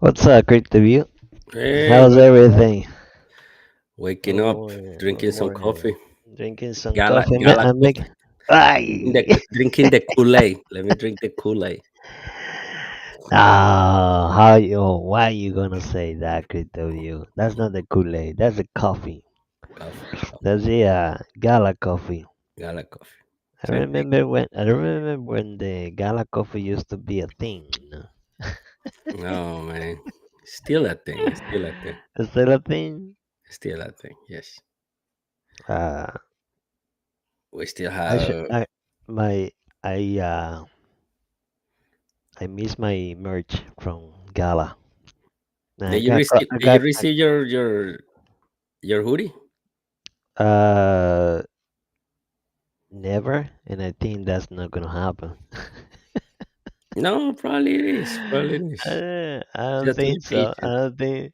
What's up, great to you? Hey, How's good morning. everything? Waking up, Oh, yeah, good drinking some morning. coffee. Drinking some Gala, coffee, man. gala I make. coffee. Ay! Drinking the Kool-Aid. Let me drink the Kool-Aid. Ah, how you? Why you gonna say that, great to you? That's not the Kool-Aid. That's the coffee. Coffee, coffee. That's the Gala coffee. Gala coffee. I Same thing. remember when the Gala coffee used to be a thing. Oh man, still a thing. Still a thing. Is that a thing? Still a thing. Yes, Uh, we still I should. have. My I miss my merch from Gala. I Did you got, receive? I Did you got, receive your hoodie? never, and I think that's not gonna happen. No, probably it is. Probably it is. I don't Just to be think so. I patient. don't think.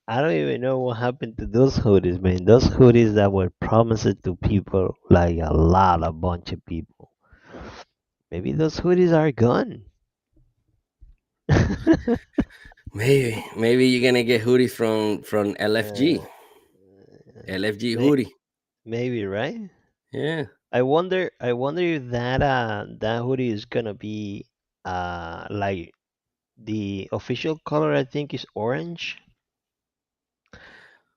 I don't even know what happened to those hoodies, man. Those hoodies that were promised to people, like a bunch of people. Maybe those hoodies are gone. Maybe you're gonna get hoodies from LFG. uh, LFG may, hoodie. maybe right. Yeah. I wonder. I wonder if that hoodie is gonna be like the official color. I think is orange.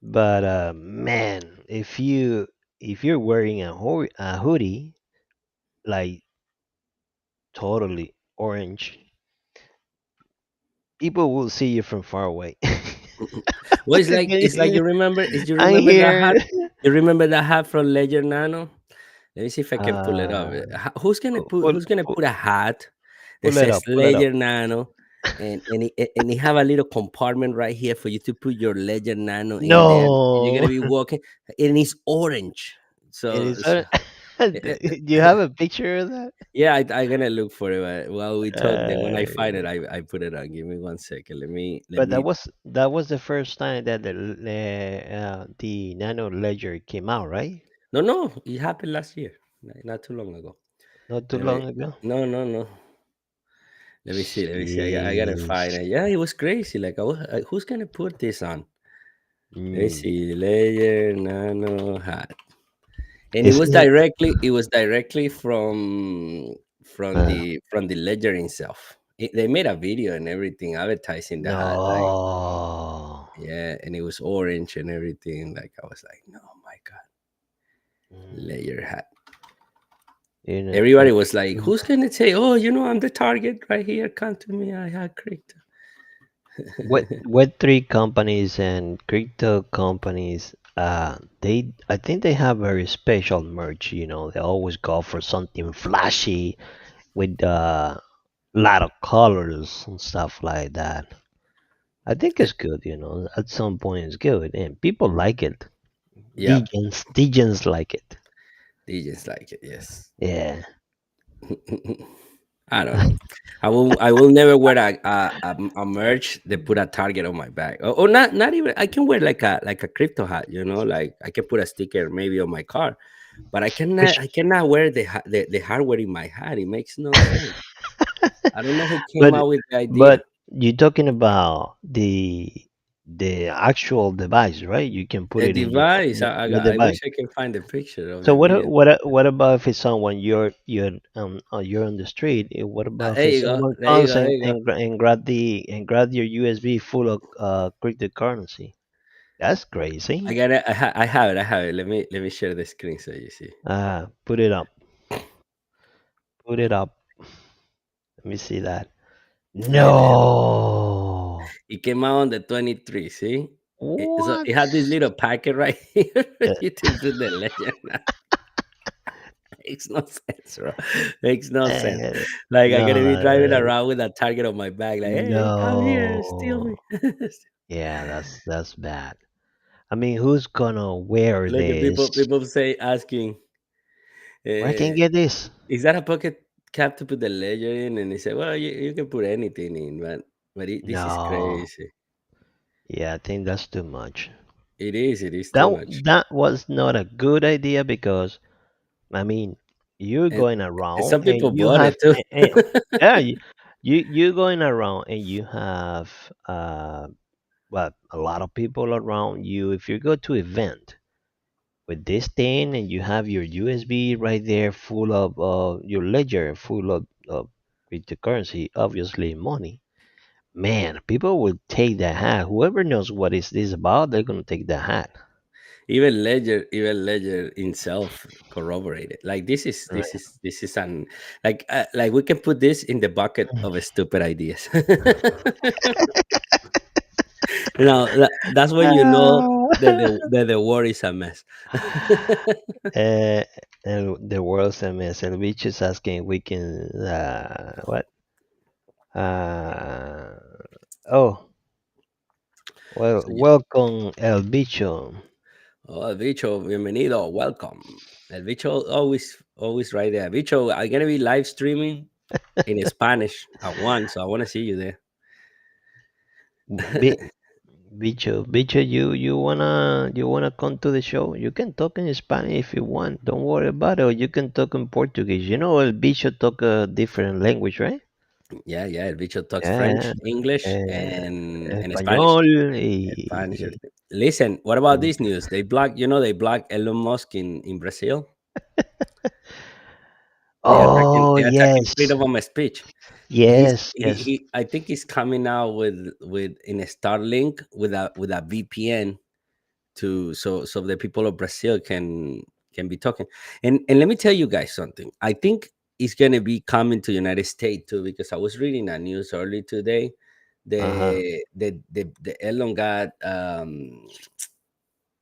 But man, if you're wearing a hoodie like totally orange, people will see you from far away. Well, Look at it's like you. you I'm remember that here. hat? You remember that hat from Ledger Nano? Let me see if I can pull it up. Uh, pull, Who's gonna pull, put a hat that pull it says up. Pull it up. Ledger Nano and it have a little compartment right here for you to put your Ledger Nano in there. You're No, gonna be walking and it's orange. it So, is. so Do you have a picture of that? yeah, I gonna look for it while we talk. Then when I find it, Uh, I put it on. Give me 1 second. Let but me. that was the first time that the Nano Ledger came out, right? No, no, it happened last year, not too long ago. Not too Let me long ago. no, no, no. Let me see. Let me see. I gotta find Jeez. it. Yeah, it was crazy. Like, who's gonna put this on? Let me Mm. see. Layer nano hat, and Is it? it was directly Uh, from the ledger itself. They made a video and everything advertising the hat. Like, no. yeah, and it was orange and everything. Like, I was like, no, my god, Mm. layer hat. You know, Everybody was like, mm, who's gonna say, oh, I'm the target right here. Come to me. I had crypto. Web3 companies and crypto companies, I think they have very special merch. You know, they always go for something flashy with lot of colors and stuff like that. I think it's good. You know, at some point it's good, and people like it. Yep. Degens like it. They just like it, yes. Yeah. I don't know. I will never wear a merch that put a target on my back. Or not even I can wear like a crypto hat, like I can put a sticker maybe on my car, but Which I cannot wear the hardware in my hat. It makes no sense. I don't know who came but out with the idea. but you're talking about the actual device, right? You can put The it in your device, the I device. wish I can find the picture of So the video. what about if it's someone you're on the street? What about There if you go. someone There you comes go. There and you go. and grab your USB full of cryptocurrency? That's crazy. I have it. I have it. Let me share the screen so you see. Put it up. Put it up. Let me see that. There it is. No. It came out on the 23, see? So What? it had this little packet right here. Uh, You can put the legend. Makes no sense, bro. Makes no sense. uh, Like I no, gotta be driving no, around with a target on my back, like, hey, come here, steal no. me. Yeah, that's bad. I mean, who's gonna wear Look at this? people say asking, Where I can uh, get this? is that a pocket cap to put the ledger in? And they say, well, you can put anything in, this is No. crazy. Yeah, I think that's too much. It is too much. That was not a good idea because I mean, you're And, going and around some people and you bought have it too. yeah, You going around and you have well, a lot of people around you. If you go to event with this thing and you have your USB right there full of your ledger full of cryptocurrency, obviously money, man, people will take the hat. Whoever knows what is this about, they're gonna take the hat. Even Ledger himself corroborated. Like Right. this is an like we can put this in the bucket of stupid ideas. That's when you know that the war is a mess. Uh, the world's a mess. And we just asking we can what? Uh, oh, well, So, welcome El Bicho. oh, El Bicho, bienvenido, welcome. El Bicho always right there. Bicho, I'm gonna be live streaming in Spanish at once, so I want to see you there. Bi- Bicho, you wanna come to the show? You can talk in Spanish if you want. Don't worry about it. Or you can talk in Portuguese. You know, El Bicho talk a different language, right? Yeah, yeah. El Bicho talks Yeah, French, English, eh, and Spanish. español Spanish. y, Listen, what about y- this news? They blocked Elon Musk in Brazil. Oh They're attacking yes, freedom of speech. yes, yes. I think he's coming out with in a Starlink with a VPN to so the people of Brazil can be talking. And let me tell you guys something. I think it's gonna be coming to United States too, because I was reading a news early today. Uh-huh. The Elon got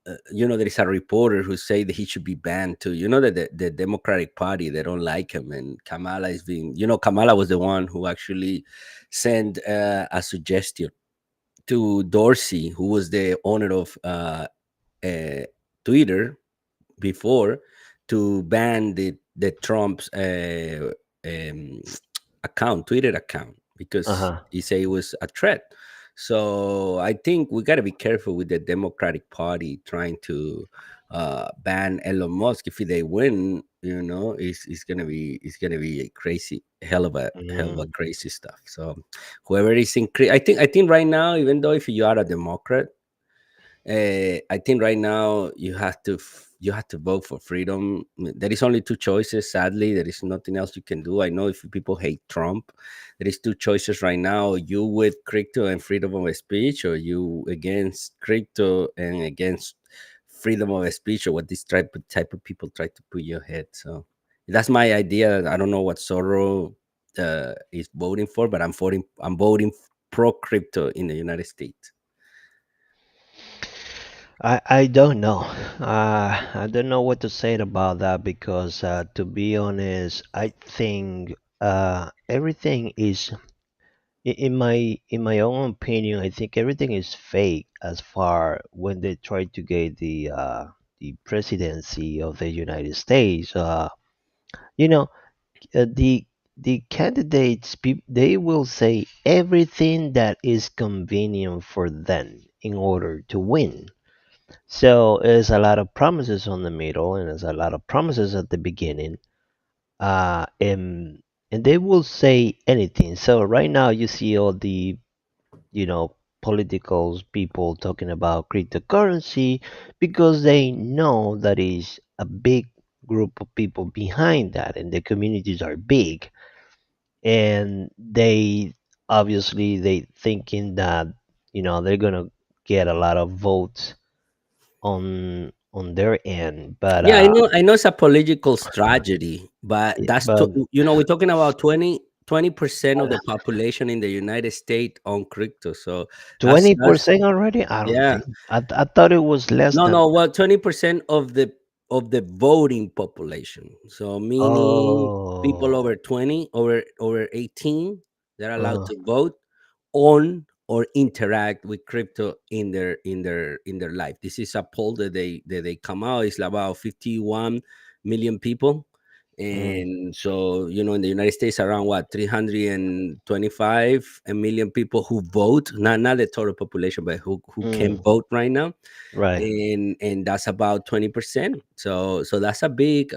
there is a reporter who say that he should be banned too. You know that the Democratic Party, they don't like him, and Kamala is being. Kamala was the one who actually sent a suggestion to Dorsey, who was the owner of uh, Twitter before, to ban the Trump's um, Twitter account, because Uh-huh. he said it was a threat. So I think we got to be careful with the Democratic Party trying to ban Elon Musk. If they win, it's gonna be a crazy, hell of a Mm. crazy stuff. So whoever is I think right now, even though if you are a Democrat, I think right now you have to vote for freedom. There is only two choices. Sadly, there is nothing else you can do. I know if people hate Trump, there is two choices right now: you with crypto and freedom of speech, or you against crypto and against freedom of speech, or what this type of people try to put your head. So that's my idea. I don't know what Sorrow is voting for, but I'm voting pro crypto in the United States. I don't know. I don't know what to say about that because to be honest, I think everything is in my own opinion, I think everything is fake as far when they try to get the presidency of the United States. You know, the candidates they will say everything that is convenient for them in order to win. So there's a lot of promises on the middle, and there's a lot of promises at the beginning. Uh, and and they will say anything. So right now you see all the political people talking about cryptocurrency because they know that is a big group of people behind that, and the communities are big, and they obviously they thinking that they're gonna get a lot of votes on their end, but Yeah, I know it's a political strategy, but but we're talking about 20% of the population in the United States on crypto. So that's 20% already? I don't yeah. think. I thought it was less No, than. no. Well, 20% of the voting population. So meaning people Oh, over 20, over 18, they're allowed uh, to vote on or interact with crypto in their life. This is a poll that they come out. It's about 51 million people. mm, And so, in the United States, around what, 325 million people who vote, not the total population, but who can mm, vote right now, right. and that's about 20%. So that's a big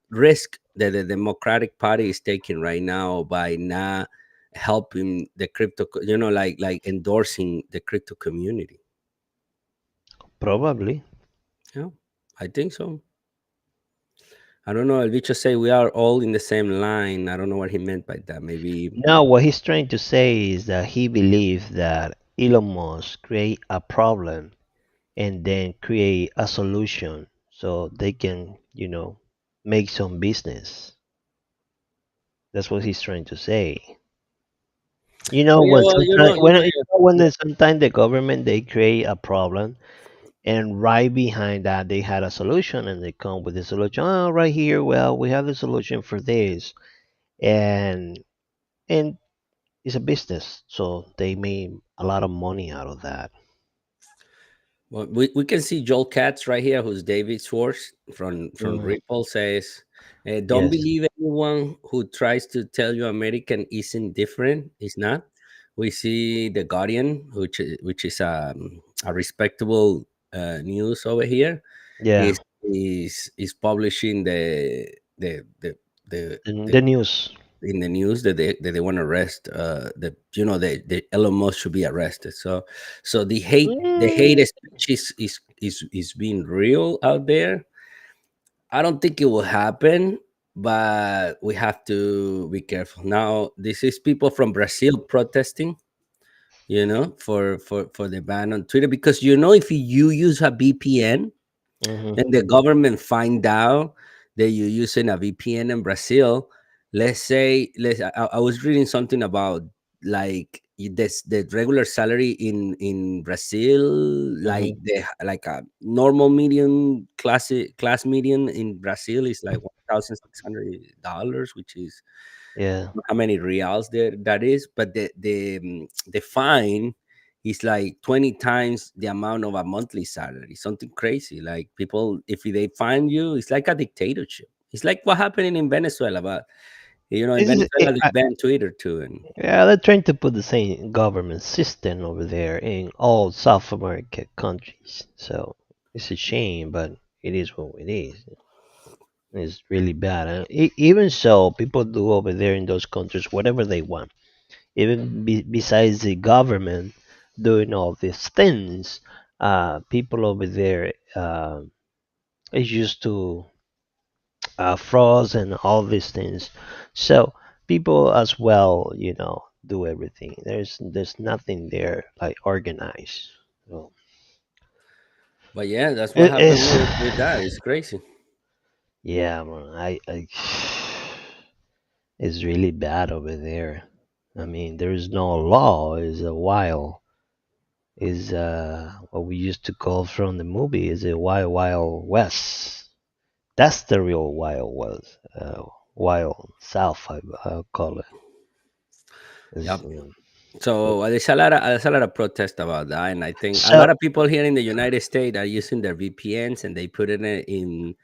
risk that the Democratic Party is taking right now by not helping the crypto, like endorsing the crypto community. Probably. Yeah, I think so. I don't know. El Bicho say we are all in the same line. I don't know what he meant by that. Maybe. No, what he's trying to say is that he believes that Elon Musk create a problem and then create a solution so they can, make some business. That's what he's trying to say. You know, Oh yeah, when well, sometimes when yeah. there's sometimes the government they create a problem, and right behind that they had a solution, and they come with the solution. Oh, right here, well, we have the solution for this, and and it's a business, so they made a lot of money out of that. Well, we can see Joel Katz right here, who's David Schwartz from Mm, Ripple says, "Don't yes. believe anyone who tries to tell you American isn't different. It's not." We see the Guardian, which is a respectable news over here, Yeah. is publishing the The news. in the news that they want to arrest the Elon Musk should be arrested. So the hate Mm, speech is being real out there. I don't think it will happen, but we have to be careful. Now, this is people from Brazil protesting, for the ban on Twitter, because if you use a VPN mhm. and the government find out that you're using a VPN in Brazil, let's say, I was reading something about, like, this the regular salary in Brazil, like Mhm. like a normal median class median in Brazil is like $1,600, which is Yeah. how many reals there that is, but the fine is like 20 times the amount of a monthly salary, something crazy. Like, people, if they find you, it's like a dictatorship. It's like what happened in Venezuela, but in This is Venezuela they banned Twitter too. And yeah, they're trying to put the same government system over there in all South American countries. So it's a shame, but it is what it is. It's really bad. Even so, people do over there in those countries whatever they want. Even besides the government doing all these things, people over there is used to frauds and all these things. So people as well, do everything. There's nothing there like organized. So but yeah, that's what it happened is, with that. It's crazy. yeah, man. It's really bad over there. I mean, there is no law. It's a wild. Is what we used to call from the movie is a wild west. That's the real wild west. Wild south. I call it. Is Yep. So there's a lot of protest about that, and I think a so. lot of people here in the United States are using their VPNs, and they put it in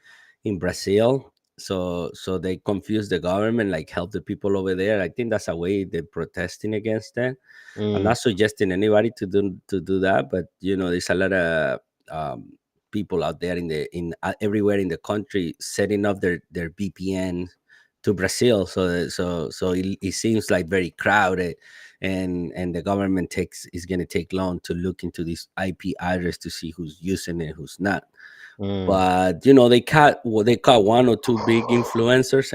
Brazil, so they confuse the government, like help the people over there. I think that's a way they're protesting against that. I'm Mm, not suggesting anybody to do that, but there's a lot of people out there everywhere in the country setting up their VPN to Brazil, so it seems like very crowded, and the government is going to take long to look into this IP address to see who's using it, who's not. mm. But they caught one or two big influencers,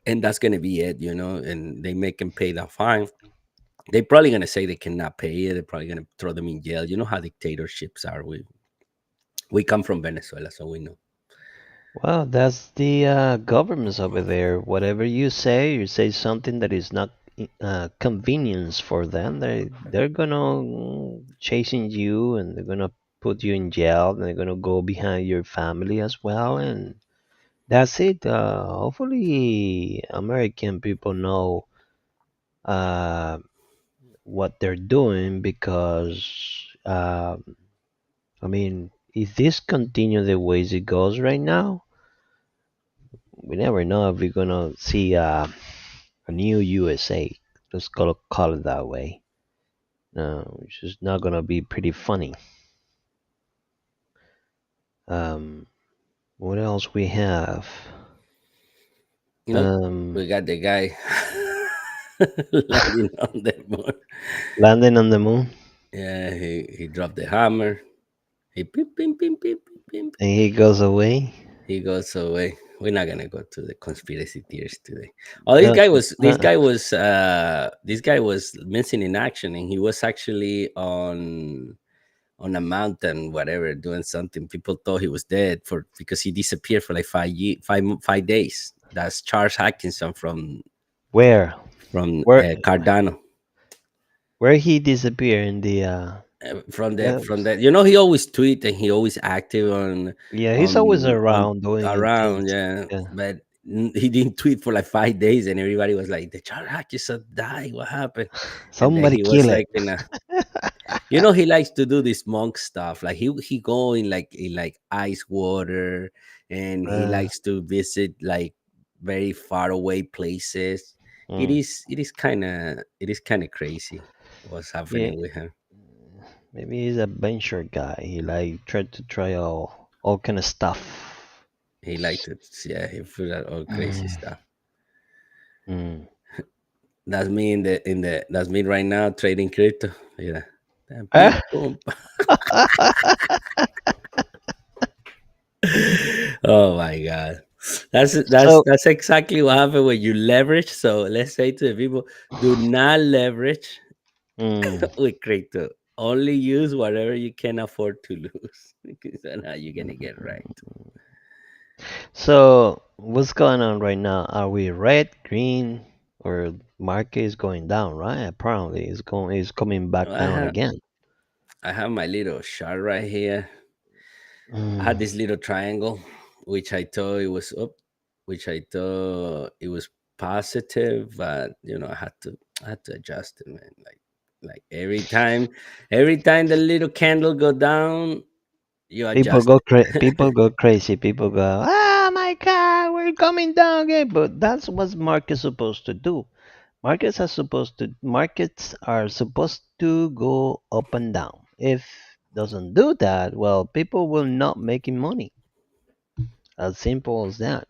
and that's going to be it, and they make them pay the fine. They're probably gonna say they cannot pay it. They're probably gonna throw them in jail. You know how dictatorships are. We come from Venezuela, so we know. Well, that's the governments over there. Whatever you say something that is not convenience for them. They're gonna chasing you, and they're gonna put you in jail, and they're gonna go behind your family as well, and that's it. Hopefully, American people know uh, what they're doing because, I mean, if this continue the ways it goes right now, we never know if we're gonna see a new USA. Let's call it that way. Which is not gonna be pretty funny. Um, what else we have? You know, Um, we got the guy landing on the moon. landing on the moon, Yeah, he dropped the hammer. He pim pim pim pim pim pim. and he goes away. He goes away. We're not gonna go to the conspiracy theories today. Oh, Uh, uh, this guy was missing in action, and he was actually on a mountain, whatever, doing something. People thought he was dead for because he disappeared for like 5 days. That's Charles Hackinson where? from Where? Cardano. Where he disappeared in the yeah, From that, you know, he always tweet and he always active yeah, he's always on around doing things. around, yeah, Yeah. but he didn't tweet for like 5 days, and everybody was like, "The Charles Hackinson died. What happened?" And then Somebody he was kill it. like in a, you know, he likes to do this monk stuff. Like he go in like ice water, and he Uh, likes to visit like very far away places. mm, It is kind of crazy what's yeah, happening with him. maybe he's a venture guy. He like tried to try all kind of stuff. He liked it. Yeah, he figured out all crazy Mm, stuff. mm. That's me in the that's me right now trading crypto. Yeah. Damn, beep, Ah, boom. Oh my god. so, That's exactly what happened when you leverage. So let's say to the people, do not leverage mm, with crypto. Only use whatever you can afford to lose. Because then how you're gonna get right. so what's going on right now? Are we red, green, or market is going down? Right? Apparently, it's coming back I down have again. I have my little chart right here. I had Mm, this little triangle, which I thought it was up, which I thought it was positive, but you know, I had to adjust it, man. Like every time the little candle go down, you adjust it. people go crazy. People go, "Oh my God, we're coming down again!" But that's what markets supposed to do. Markets are supposed to go up and down. If doesn't do that, well, people will not making money. As simple as that.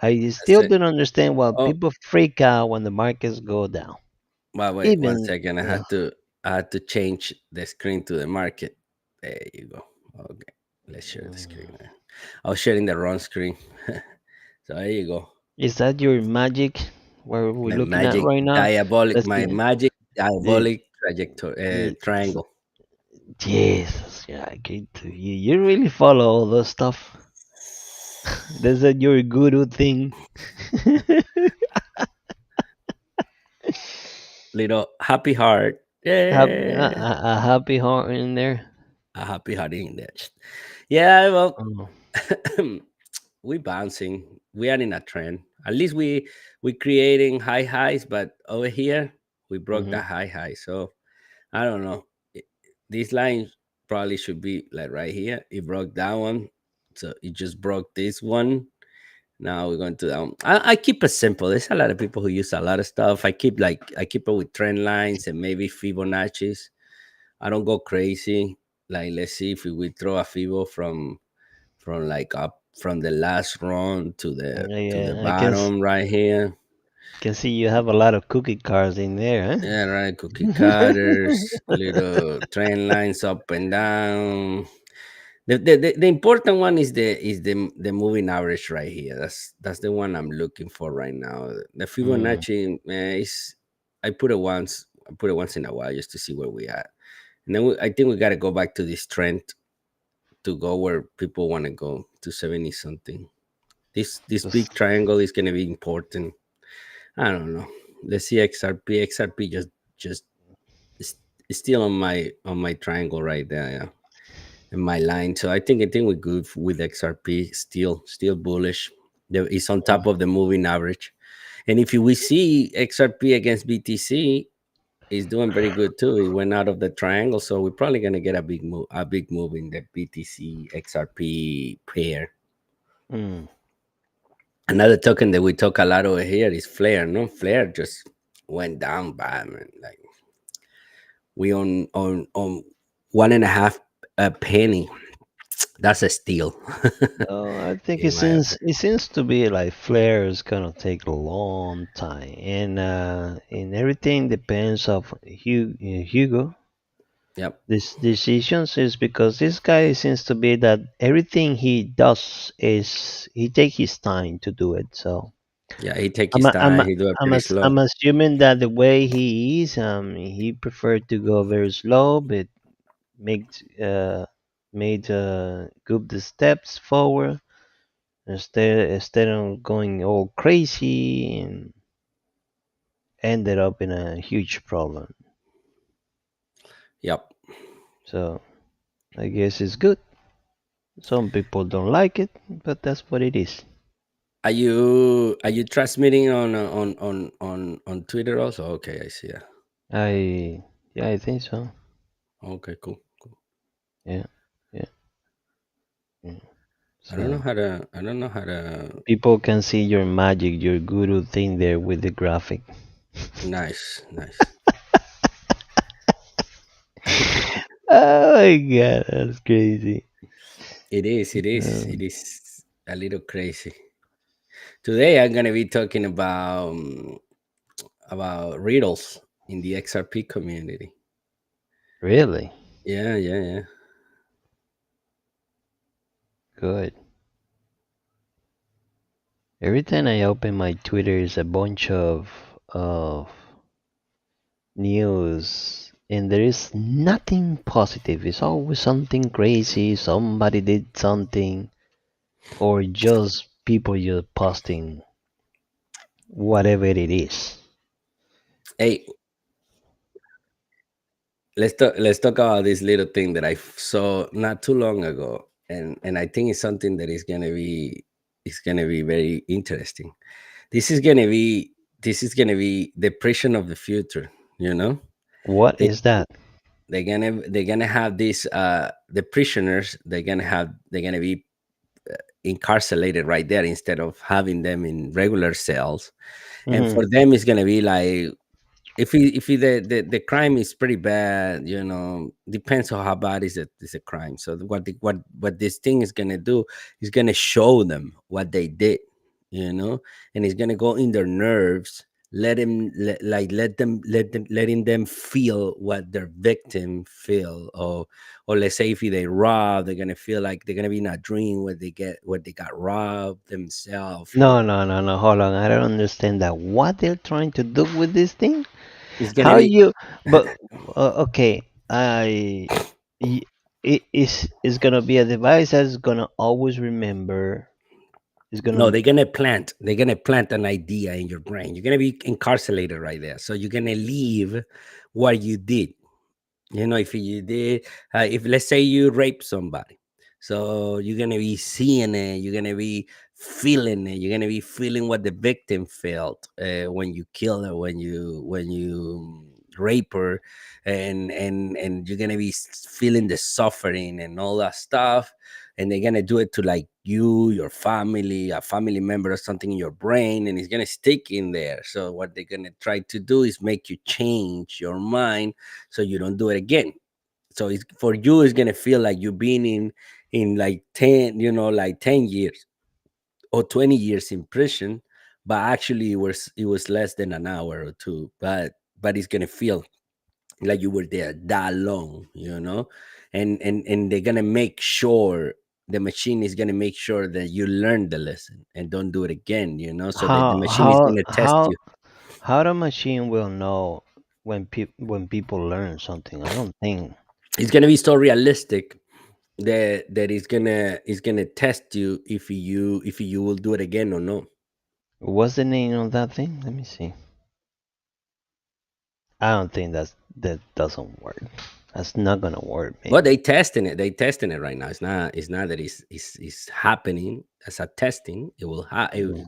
I That's still it. don't understand why Oh, people freak out when the markets go down. wait, one Even second. I had to change the screen to the market. There you go. Okay, let's share the screen. I was sharing the wrong screen. So there you go. is that your magic? Where we're The looking at magic right now? diabolic, Let's my see. magic Y- diabolic trajectory s- triangle. Jesus, yeah, I get to you. You really follow all this stuff. That's a your guru thing. Little happy heart. Yeah, A happy heart in there. a happy heart in there. Yeah, well, Oh, we bouncing. We are in a trend. At least we creating high highs, but over here we broke hmm the high. So I don't know. This line probably should be like right here. It broke that one, so it just broke this one. Now we're going to I keep it simple. There's a lot of people who use a lot of stuff. I keep it with trend lines and maybe Fibonacci's. I don't go crazy. Like let's see if we throw a Fibo from like up from the last run to the Yeah, bottom right here. can see you have a lot of cookie cars in there, Yeah, right. Cookie huh? cutters, little trend lines up and down. The important one is the moving average right here. That's the one I'm looking for right now. The Mm, Fibonacci is I put it once in a while just to see where we at. And then I think we got to go back to this trend to go where people want to go to 70 something. This just, big triangle is going to be important. I don't know. Let's see XRP. XRP just is, is still on my triangle right there. Yeah. In my line. So I think we're good with XRP. Still bullish. It's on mm, top of the moving average. And if we see XRP against BTC, is doing very good too. It went out of the triangle, so we're probably gonna get a big move in the BTC XRP pair. mm, Another token that we talk a lot over here is Flare. No, Flare just went down bad, man. Like we on one and a half a penny That's a steal, No, I think in my opinion. it seems to be like Flair is gonna take a long time, and everything depends of Hugo. Yep. This decisions is because this guy seems to be that everything he does is he take his time to do it. So Yeah, he take his time. He do it pretty slow. I'm assuming that the way he is, he preferred to go very slow, but make made good the steps forward instead of going all crazy and ended up in a huge problem. Yep. So I guess it's good. Some people don't like it, but that's what it is. Are you transmitting on Twitter also? Okay, I see. Yeah. I yeah, I think so. Okay, cool. Cool. Yeah, yeah, yeah. I don't know So how to. I don't know how to. people can see your magic, your guru thing there with the graphic. Nice, nice. Oh my god, that's crazy. It is. It is. It Um, is a little crazy. Today I'm gonna be talking about riddles in the XRP community. really Yeah, yeah, yeah. good. Every time I open my Twitter, is a bunch of news, and there is nothing positive. It's always something crazy. Somebody did something, or just people just posting whatever it is. Hey, let's talk about this little thing that I saw not too long ago, and I think it's something that is gonna be very interesting. This is gonna be the prison of the future. You know, What they is that? they're gonna have these the prisoners. They're gonna be incarcerated right there instead of having them in regular cells. And Hmm. for them, it's gonna be like if the crime is pretty bad, depends on how bad is a crime. So what this thing is gonna do is gonna show them what they did, you know, and it's gonna go in their nerves, letting them feel what their victim feel, or let's say if they rob, they're gonna feel like they're gonna be in a dream where they got robbed themselves, or No, no, no, no. Hold on. I don't understand that. What they're trying to do with this thing? it's gonna How be you? But okay, y- it is gonna be a device that's gonna always remember. It's No, gonna. they're gonna plant an idea in your brain. You're gonna be incarcerated right there. So you're gonna leave what you did. If you did, if let's say you raped somebody, so you're gonna be seeing it, you're gonna be feeling it, you're gonna be feeling what the victim felt when you kill her, when you rape her, and you're gonna be feeling the suffering and all that stuff, and they're gonna do it to like you, your family, a family member, or something in your brain, and it's gonna stick in there. So what they're gonna try to do is make you change your mind so you don't do it again. So it's for you, it's gonna feel like you've been in like 10, like 10 years or 20 years in prison, but actually it was less than an hour or two. But it's gonna feel like you were there that long. And they're gonna make sure the machine is gonna make sure that you learn the lesson and don't do it again. So that the How machine is how gonna test how you. how the machine will know when people learn something? I don't think. It's gonna be so realistic that it's gonna test you if you will do it again or no. What's the name of that thing? Let me see. I don't think that doesn't work. That's not gonna work, Well, man. they testing it right now. It's not that it's happening as a testing.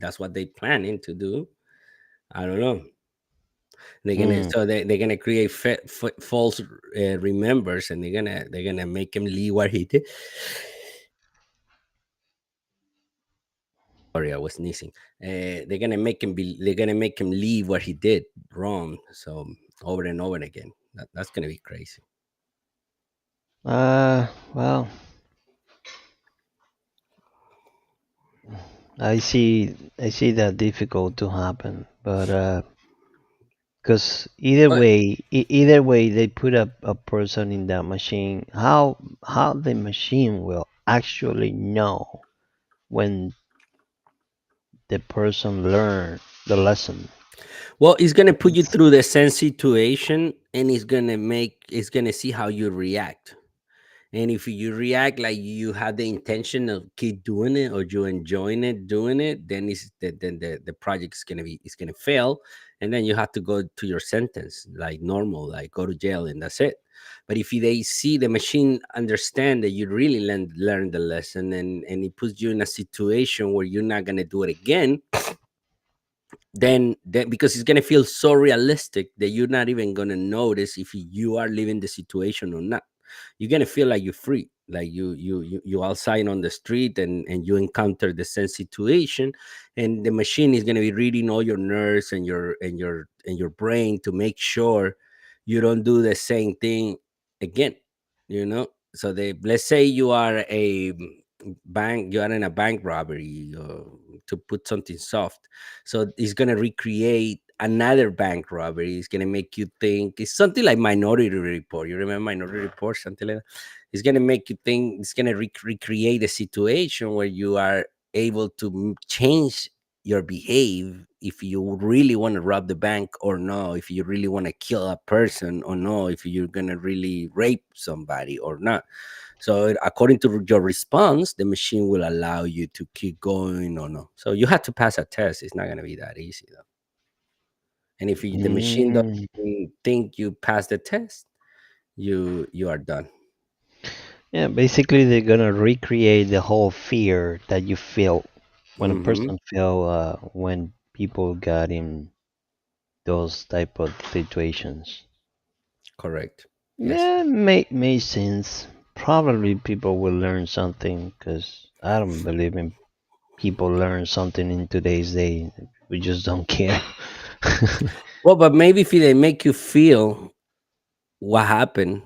That's what they planning to do. I don't know. Mm. They're gonna create false remembers, and they're gonna make him leave what he did. Sorry, I was sneezing. They're gonna make him leave what he did wrong. So over and over again. That's gonna be crazy. Well, I see that difficult to happen, but because either But way, either way, they put a person in that machine. How the machine will actually know when the person learn the lesson? well, it's gonna put you It's, through the same situation, and it's gonna see how you react. And if you react like you have the intention of keep doing it or you enjoying it doing it, then the project is gonna be it's gonna fail, and then you have to go to your sentence like normal, like go to jail, and that's it. But if they see the machine understand that you really learn the lesson, and it puts you in a situation where you're not gonna do it again, then because it's gonna feel so realistic that you're not even gonna notice if you are living the situation or not. You're gonna feel like you're free, like you outside on the street, and you encounter the same situation, and the machine is gonna be reading all your nerves and your brain to make sure you don't do the same thing again. So they let's say you are you are in a bank robbery, to put something soft. So it's gonna recreate another bank robbery. It's gonna make you think it's something like Minority Report. You remember Minority Report, something like that. It's gonna make you think. It's gonna recreate a situation where you are able to change your behave if you really want to rob the bank or no, if you really want to kill a person or no, if you're gonna really rape somebody or not. So according to your response, the machine will allow you to keep going or no. So you have to pass a test. It's not going to be that easy though. And if the machine mm, doesn't think you pass the test, you are done. yeah, basically they're gonna recreate the whole fear that you feel when a Hmm. person feel when people got in those type of situations. Correct. Yes. Yeah, may sense. Probably people will learn something because I don't believe in people learn something in today's day. We just don't care. Well, but maybe if they make you feel what happened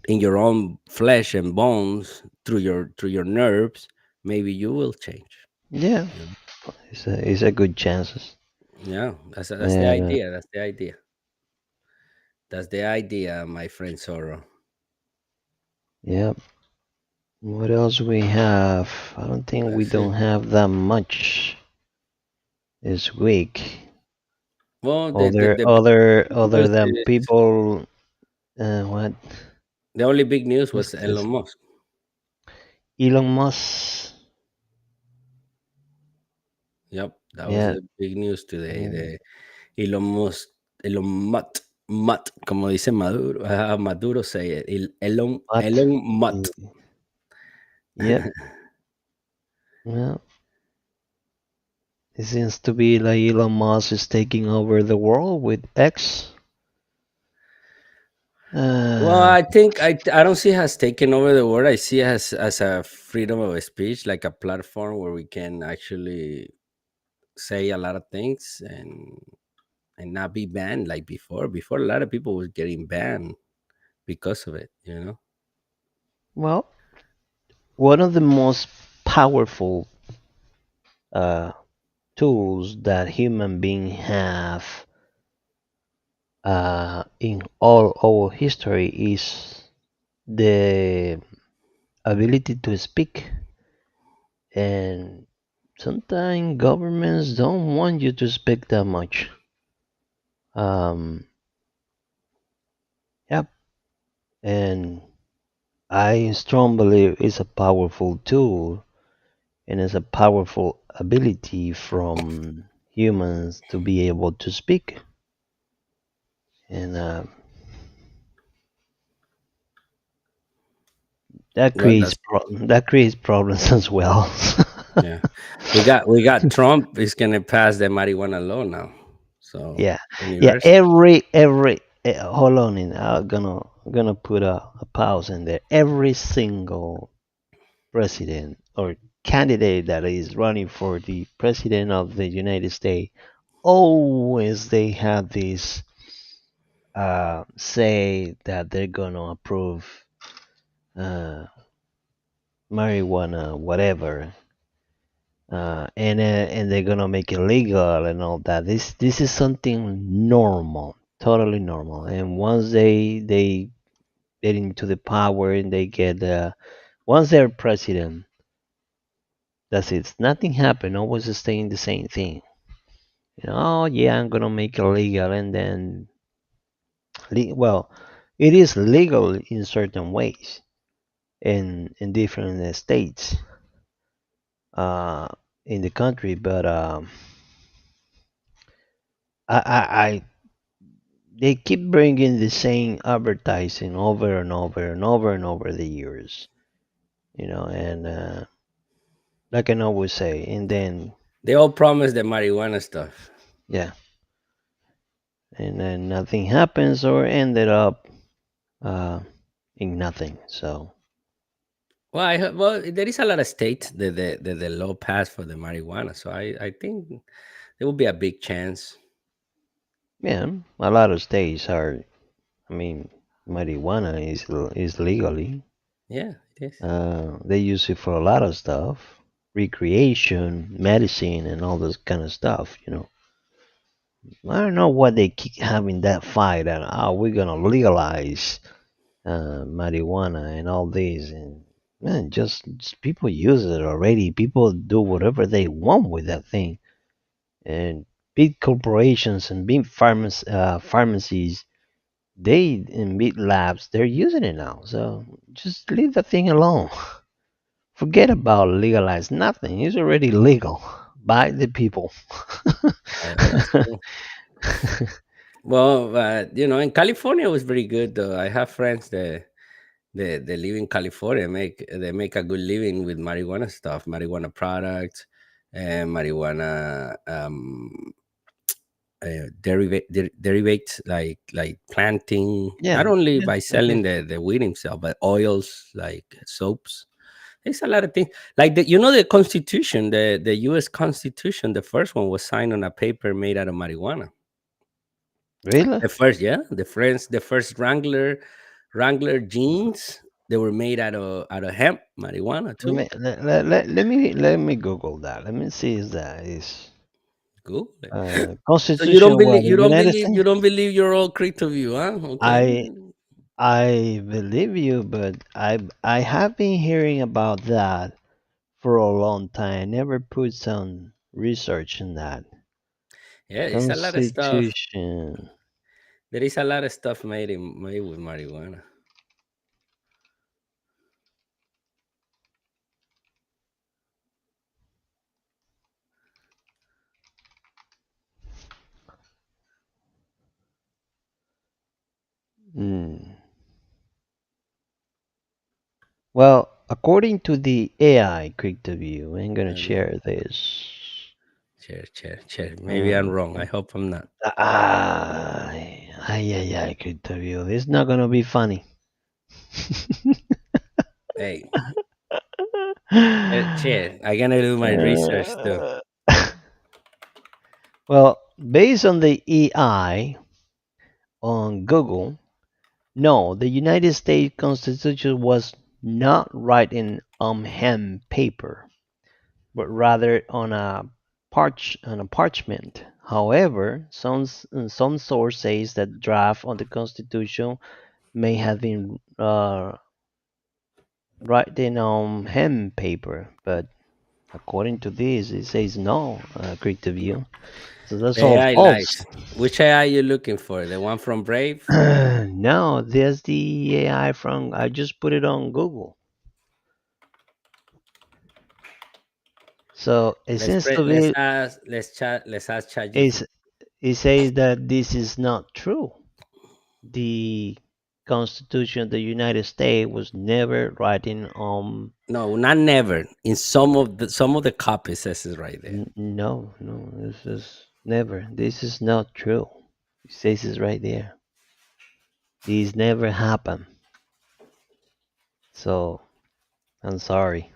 in your own flesh and bones through your nerves, maybe you will change. Yeah, You know? it's a good chances. Yeah, that's the And idea. That's the idea. That's the idea, my friend Zorro. yeah, what else we have? I don't think we That's it. don't have that much this week. Well, Other news than is people, what the only big news what's was Elon this? Musk. Elon Musk. Yep, that was Yeah, the big news today. mm, The Elon Musk, Elon Mutt, como dice Maduro. Maduro say it. what? Elon Mutt. Yep. Well, it seems to be like Elon Musk is taking over the world with X. Well, Uh, I think I don't see it has taken over the world. I see it as a freedom of speech, like a platform where we can actually say a lot of things and not be banned like before. Before, a lot of people was getting banned because of it. well, one of the most powerful uh, tools that human beings have in all our history is the ability to speak. And sometimes governments don't want you to speak that much. Um, yep. And I strongly believe it's a powerful tool and it's a powerful ability from humans to be able to speak. And Well, that's that creates problems as well. yeah. We got Trump is gonna pass the marijuana law now. So Yeah, yeah. universal. Every hold on, I'm gonna put a pause in there. Every single president or candidate that is running for the president of the United States, always they have this say that they're gonna approve uh, marijuana, whatever. and they're gonna make it legal and all that. This is something normal, totally normal. And once they get into the power and they get once they're president, that's it. Nothing happened. Always staying the same thing. You know, oh yeah, I'm gonna make it legal, and then well, it is legal in certain ways in different states uh, in the country, but I they keep bringing the same advertising over and over and over and over the years, you know, and like I always say, and then They all promise the marijuana stuff. yeah, and then nothing happens or ended up uh, in nothing. So Well, well, there is a lot of states that the law passed for the marijuana, so I think there will be a big chance. yeah, a lot of states are. I mean, marijuana is legally. Yeah, it is. They use it for a lot of stuff, recreation, medicine, and all this kind of stuff. You know, I don't know why they keep having that fight and oh, we're gonna legalize marijuana and all this and man, just people use it already. People do whatever they want with that thing, and big corporations and big pharmacies, they in big labs, they're using it now. So just leave the thing alone. Forget about legalize nothing. It's already legal by the people. That's true. Well, in California it was very good though. I have friends that they live in California, they make a good living with marijuana stuff, marijuana products, and marijuana derivates like planting. Yeah, Not only yeah, by mhm. selling the weed himself, but oils like soaps. There's a lot of things like the Constitution, the U.S. Constitution. The first one was signed on a paper made out of marijuana. Really? The first Wrangler jeans, they were made out of hemp marijuana too. Let me Google that. Let me see if that is Cool. So you don't Constitution. believe What you the don't United believe States? you don't believe your old crypto view, huh? Okay. I I believe you, but I have been hearing about that for a long time. I never put some research in that. Yeah, it's a lot of stuff. Constitution. There is a lot of stuff made with marijuana. Hmm. Well, according to the AI crypto view, I'm gonna Okay. share this. Share. Maybe I'm Um, wrong. I hope I'm not. crypto view. It's not gonna be funny. Hey, share. I gotta do my research too. Uh, well, based on the EI on Google, no, the United States Constitution was not written on hand paper, but rather on a parchment. However, some source says that draft on the Constitution may have been written on hand paper, but according to this, it says no. Great to view. So that's The all AI false. lies. Which AI you looking for? The one from Brave? No, there's the AI from. I just put it on Google. So it seems to Let's be. ask let's ask It's, ChatGPT. it says that this is not true. The Constitution of the United States was never written on. No, not never. In some of the copies says it right there. No, no, this is never. This is not true. It says it's right there. This never happened. So I'm sorry.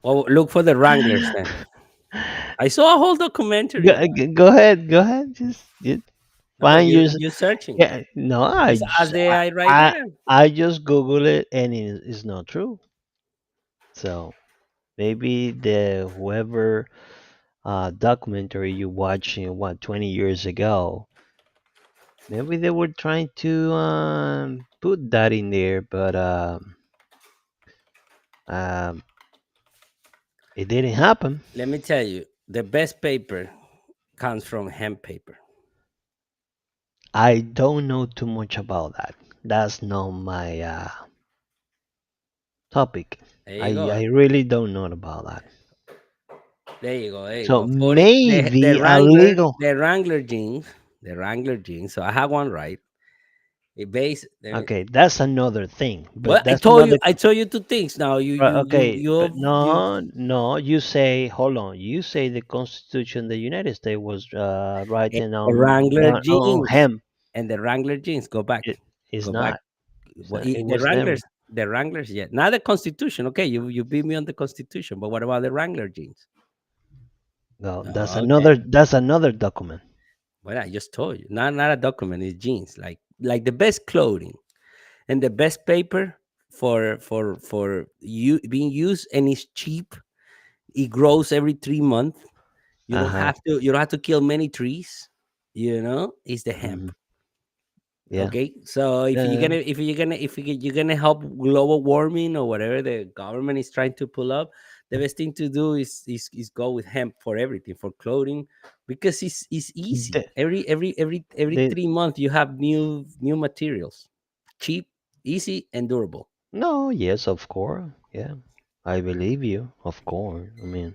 Well, look for the Wranglers then. I saw a whole documentary about it. Go ahead. Go ahead. Just No, but find you your. you searching. Yeah, no, Just ask the AI right there. I just Google it and it's not true. So. Maybe the whoever documentary you watching what 20 years ago, maybe they were trying to put that in there, but um, it didn't happen. Let me tell you, the best paper comes from hemp paper. I don't know too much about that. That's not my topic. There I you go. I really don't know about that. There you go. There you So go. 40 maybe a legal. The Wrangler jeans. The Wrangler jeans. So I have one right. It base let me, Okay, that's another thing, well, but that's another. I told you two things. Now Right, okay, but you no, no. You say, hold on. You say the Constitution of the United States was and writing the Wrangler on jeans him. and the Wrangler jeans. Go back. It is Go back. not. It's What not. It the was never. Wranglers, yeah. Not the Constitution. Okay, you beat me on the Constitution, but what about the Wrangler jeans? No, that's Oh, okay. another. That's another document. Well, I just told you. Not a document, it's jeans. Like the best clothing and the best paper for you being used, and it's cheap. It grows every 3 months. Uh huh. You don't have to kill many trees. It's the hemp. Hmm. Yeah. Okay, so if you're gonna help global warming or whatever the government is trying to pull up, the best thing to do is go with hemp for everything, for clothing, because it's easy. The, Every the, 3 months you have new materials, cheap, easy, and durable. no. Yes, of course. Yeah, I believe you. Of course. I mean,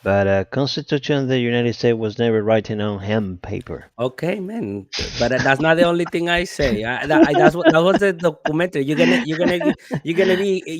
but Constitution of the United States was never writing on hemp paper. Okay, man, but that's not the only thing I say. That was the documentary. You're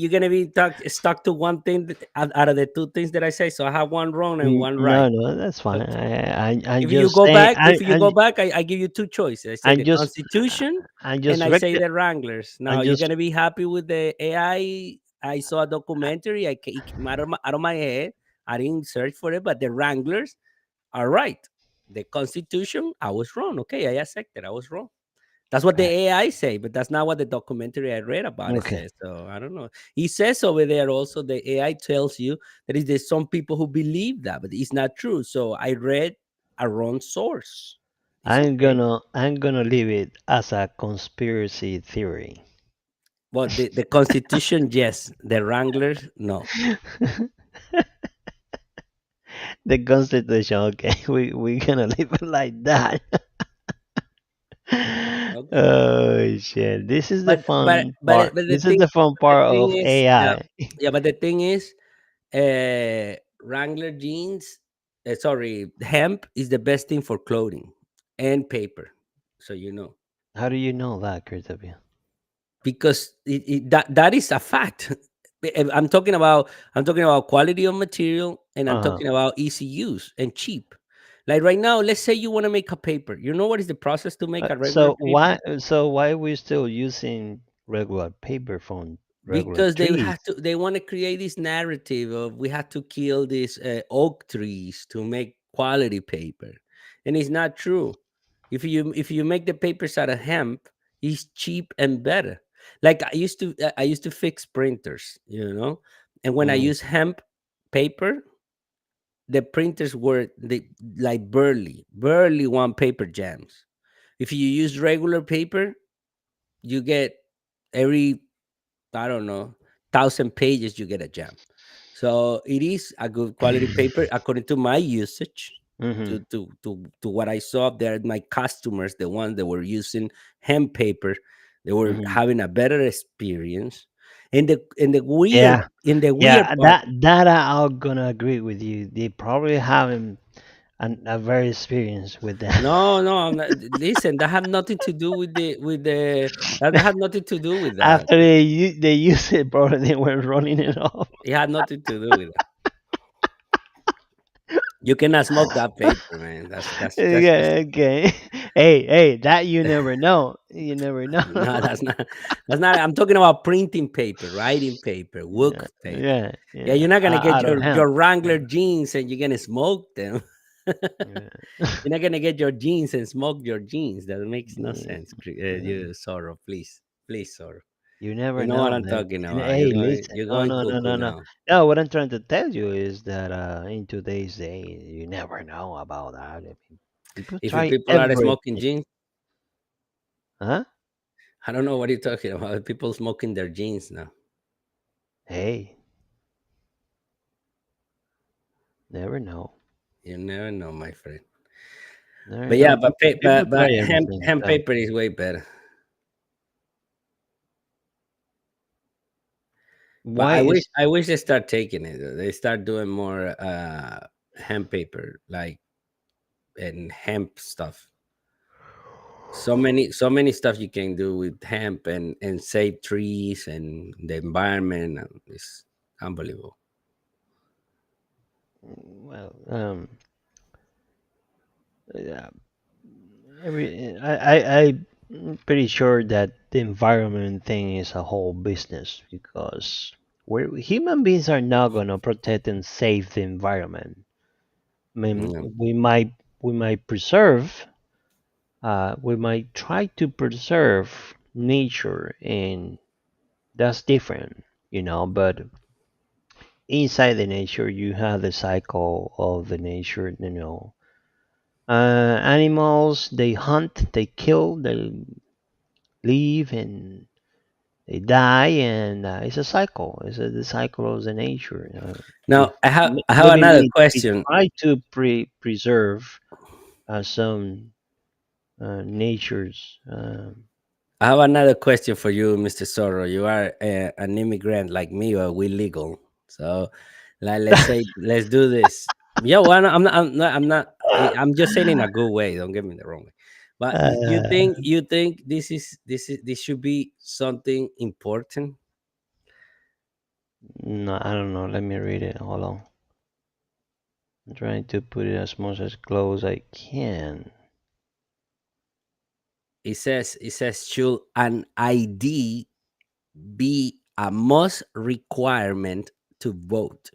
gonna be stuck to one thing out of the two things that I say. So I have one wrong and one right. No, no, that's fine. Okay. I'm just saying. If you go back, I give you two choices. I say I'm the just, Constitution, I'm and just I say rect. the Wranglers. Now I'm you're just. gonna be happy with the AI. I saw a documentary. It came out of my head. I didn't search for it, but the Wranglers are right. The Constitution, I was wrong. Okay, I accept it. I was wrong. That's what the I, AI say, but that's not what the documentary I read about it okay. says. So I don't know. He says over there also the AI tells you that there's some people who believe that, but it's not true. So I read a wrong source. It's okay. I'm gonna leave it as a conspiracy theory. But the Constitution, yes. The Wranglers, no. The Constitution. Okay, we're gonna leave it like that. Okay. Oh shit! This is the fun part. This is the fun The part thing of is, AI. yeah, but the thing is, Wrangler jeans, sorry, hemp is the best thing for clothing and paper. So How do you know that, Christopher? because that is a fact. I'm talking about quality of material, and I'm Uh huh. talking about easy use and cheap. Like right now, let's say you want to make a paper. You know what is the process to make a regular paper? So why we still using regular paper from regular Because trees? they want to create this narrative of we have to kill these oak trees to make quality paper, and it's not true. If you make the papers out of hemp, it's cheap and better. Like I used to fix printers, and when I Mm, use hemp paper, the printers were like barely one paper jams. If you use regular paper, you get every, I don't know, 1,000 pages, you get a jam. So it is a good quality paper according to my usage. mm-hmm, To what I saw there, my customers, the ones that were using hemp paper, they were mm-hmm. having a better experience. Yeah, In the weird yeah. part, That I'm gonna agree with you. They probably having a very experience with that. no, no, listen, that had nothing to do with the that had nothing to do with that. After they use it, bro, they were running it off. It had nothing to do with that. You cannot smoke that paper, man. That's just Okay, okay. Hey, that you never know. You never know. no, that's not. I'm talking about printing paper, writing paper, Yeah, work paper. yeah, Yeah, yeah. you're not gonna get Out of hemp. your Wrangler Yeah, jeans and you're gonna smoke them. yeah. You're not gonna get your jeans and smoke your jeans. That makes no Yeah, sense. yeah. You Sorrow, please, Sorrow. You You never know what know, I'm man. talking And about. hey, listen. You're No, going no, no, cuckoo no, no. now. No, what I'm trying to tell you is that in today's day, you never know about that. I mean, people If try people are smoking everything. jeans, Huh? I don't know what you're talking about. People smoking their jeans now. Hey, never know. You never know, my friend. Never But yeah, know. People but try everything. hemp So paper is way better. But why is I wish they start taking it. They start doing more hemp paper, like, and hemp stuff. So many stuff you can do with hemp and save trees and the environment. It's unbelievable. well, yeah, I'm pretty sure that the environment thing is a whole business because human beings are not gonna protect and save the environment. I mean, Yeah. we might preserve, we might try to preserve nature, and that's different, But inside the nature, you have the cycle of the nature, Animals, they hunt, they kill, they live, and they die, and it's a cycle. It's the cycle of the nature. If Now I have maybe another we question. try to preserve some natures. I have another question for you, Mr. Zorro. You are an immigrant like me, or we legal. So, like, let's do this. Yeah, well, I'm just saying in a good way. Don't get me the wrong way. But uh, you think this should be something important? no, I don't know. Let me read it. Hold on. I'm trying to put it as much as close I can. It says should an ID be a must requirement to vote?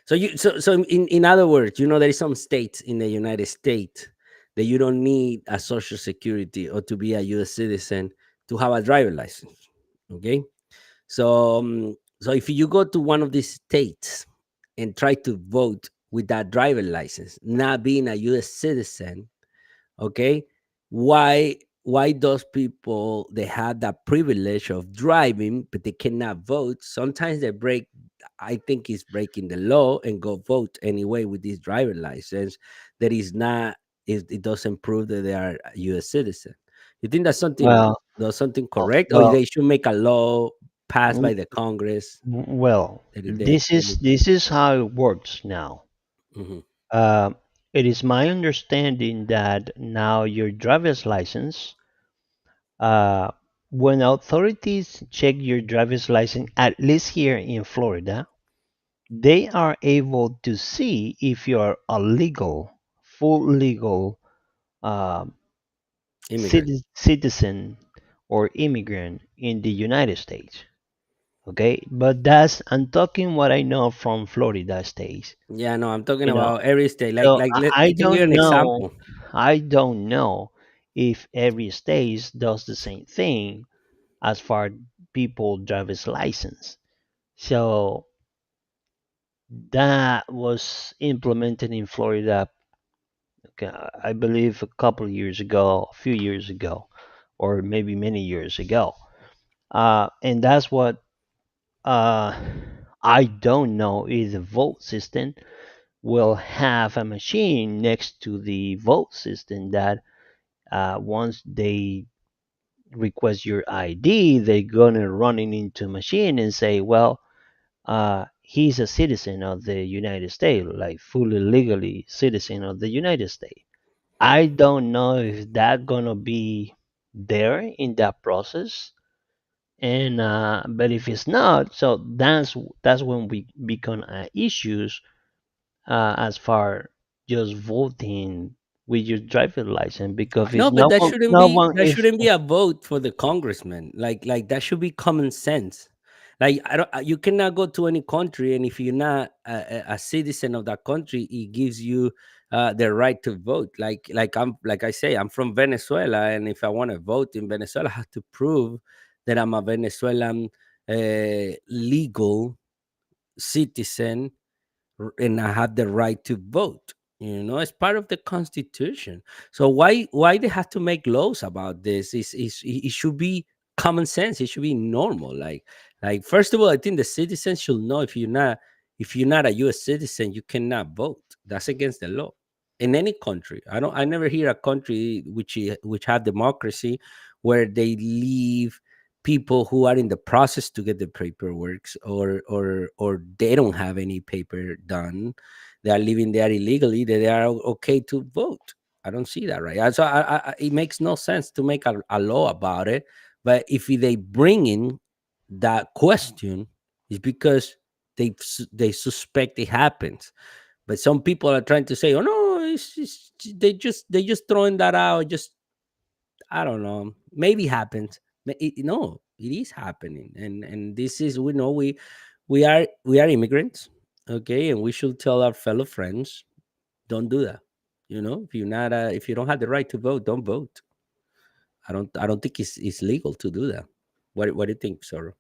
So in other words, there is some states in the United States that you don't need a social security or to be a US citizen to have a driver license. Okay? So if you go to one of these states and try to vote with that driver license, not being a US citizen, okay, why those people, they have that privilege of driving but they cannot vote? Sometimes they break, I think it's breaking the law, and go vote anyway with this driver license that is not, it doesn't prove that they are a US citizen. You think Well, that's something correct, or well, they should make a law passed w- by the Congress well. that This is this is how it works now. Mhm. Uh, it is my understanding that now your driver's license, uh, when authorities check your driver's license, at least here in Florida, they are able to see if you are a legal, full legal um, Immigrant. citizen or immigrant in the United States. Okay, but that's I'm talking what I know from Florida states. Yeah, no, I'm talking You know, about every state. so I can give you an example. I don't know if every state does the same thing as far people driver's license. So that was implemented in Florida, okay, I believe a couple of years ago, a few years ago, or maybe many years ago. And that's what uh, I don't know if the vote system will have a machine next to the vote system that once they request your ID, they're gonna run it into a machine and say, well, he's a citizen of the United States, like fully legally citizen of the United States. I don't know if that gonna be there in that process, and but if it's not, so that's when we become issues as far just voting with your driver license because No, if but no one that if shouldn't be a vote for the congressman. Like that should be common sense. Like, I don't, you cannot go to any country, and if you're not a citizen of that country, it gives you the right to vote. Like I say, I'm from Venezuela, and if I want to vote in Venezuela, I have to prove that I'm a Venezuelan legal citizen and I have the right to vote. You know, it's part of the Constitution. So why they have to make laws about this? Is it should be common sense. It should be normal. Like first of all, I think the citizens should know if you're not a U.S. citizen, you cannot vote. That's against the law in any country. I never hear a country which have democracy where they leave people who are in the process to get the paperwork or they don't have any paper done, they are living there illegally, that they are okay to vote. I don't see that, right? So it makes no sense to make a law about it. But if they bring in that question, it's because they suspect it happens. But some people are trying to say, oh no, they just throwing that out, just I don't know. Maybe happens. No, it is happening, and this is we know we are immigrants, okay, and we should tell our fellow friends, don't do that. You know, if you don't have the right to vote, don't vote. I don't think it's legal to do that. What do you think, Sorrow?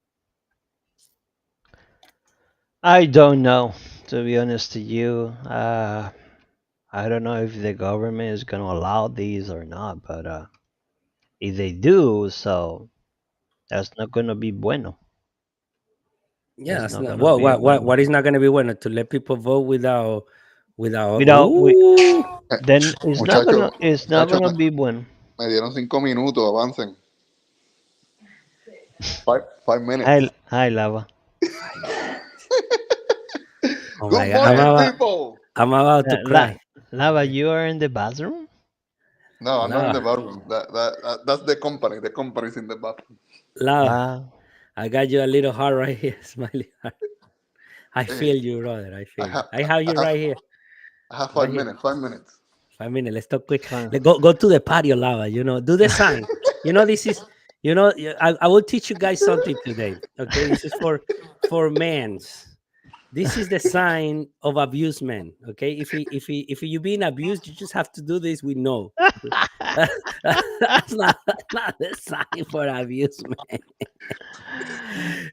I don't know, to be honest to you. I don't know if the government is gonna allow these or not, but if they do, so that's not gonna be bueno. Yeah, That's it's not not, gonna be what bueno. is not going to be bueno to let people vote without Without we, ooh. then Muchachos, it's not muchachos, gonna be bueno. me dieron 5 minutos, avancen. 5 minutes. Hi Lava. 5 minutes. Oh my Good god, Uh, morning, people. I'm about to cry. Lava, you are in the bathroom. No, I'm not in La, the bathroom. That's the company. The company's in the bathroom. la, Wow. I got you a little heart right here, smiley heart. I Hey, feel you, brother. I I feel you. have, I have I you have, right here, I have right five here. minutes. 5 minutes. 5 minutes. Let's talk quick. Fine. Let go to the patio, lava. You know, do the sign. You know, this is. You know, I will teach you guys something today. Okay, this is for men's. This is the sign of abused men. Okay, if you being abused, you just have to do this with no. That's not the sign for abuse, man.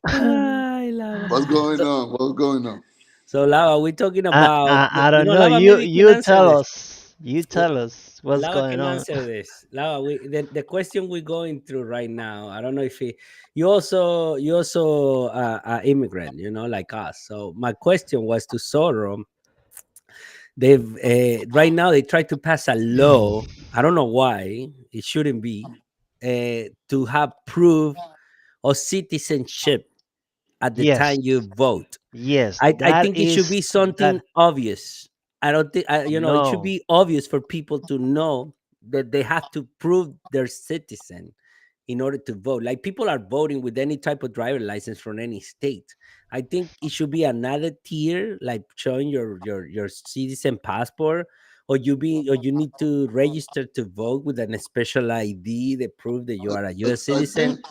Ay, lava. What's going So, on? What's going on? so lava, we're talking about I you don't know, know. lava You maybe can you answer tell this. us. You tell us what's Lava going can on. answer this. Lava, the question we're going through right now. I don't know if you also are immigrant, you know, like us. So my question was to Soro. They've right now they try to pass a law. I don't know why it shouldn't be to have proof of citizenship at the Yes, time you vote. yes. I That think it should is be something that. obvious. I don't think it should No, be obvious for people to know that they have to prove they're citizen in order to vote. Like people are voting with any type of driver license from any state. I think it should be another tier, like showing your citizen passport, or you need to register to vote with an special ID that prove that you are a U.S. I citizen. think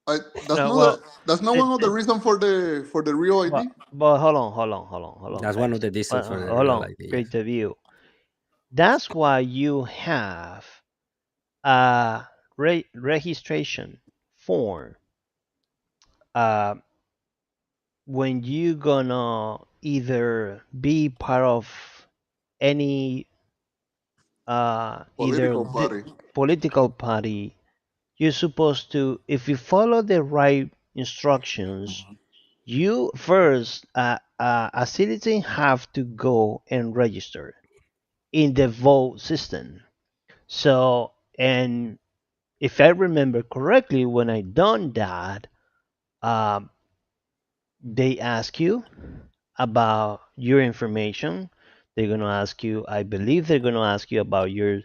I that's no. not Well, that's not it, one of the it, reason for the real ID. but hold on, That's one of guys. the distance for the Hold real on. ID. Yes. Great view. That's why you have a registration form. Uh, when you gonna either be part of any either Political party. political party, you're supposed to, if you follow the right instructions, you first, a citizen have to go and register in the vote system. So, and if I remember correctly, when I done that, um, they ask you about your information. They're gonna ask you, I believe they're gonna ask you about your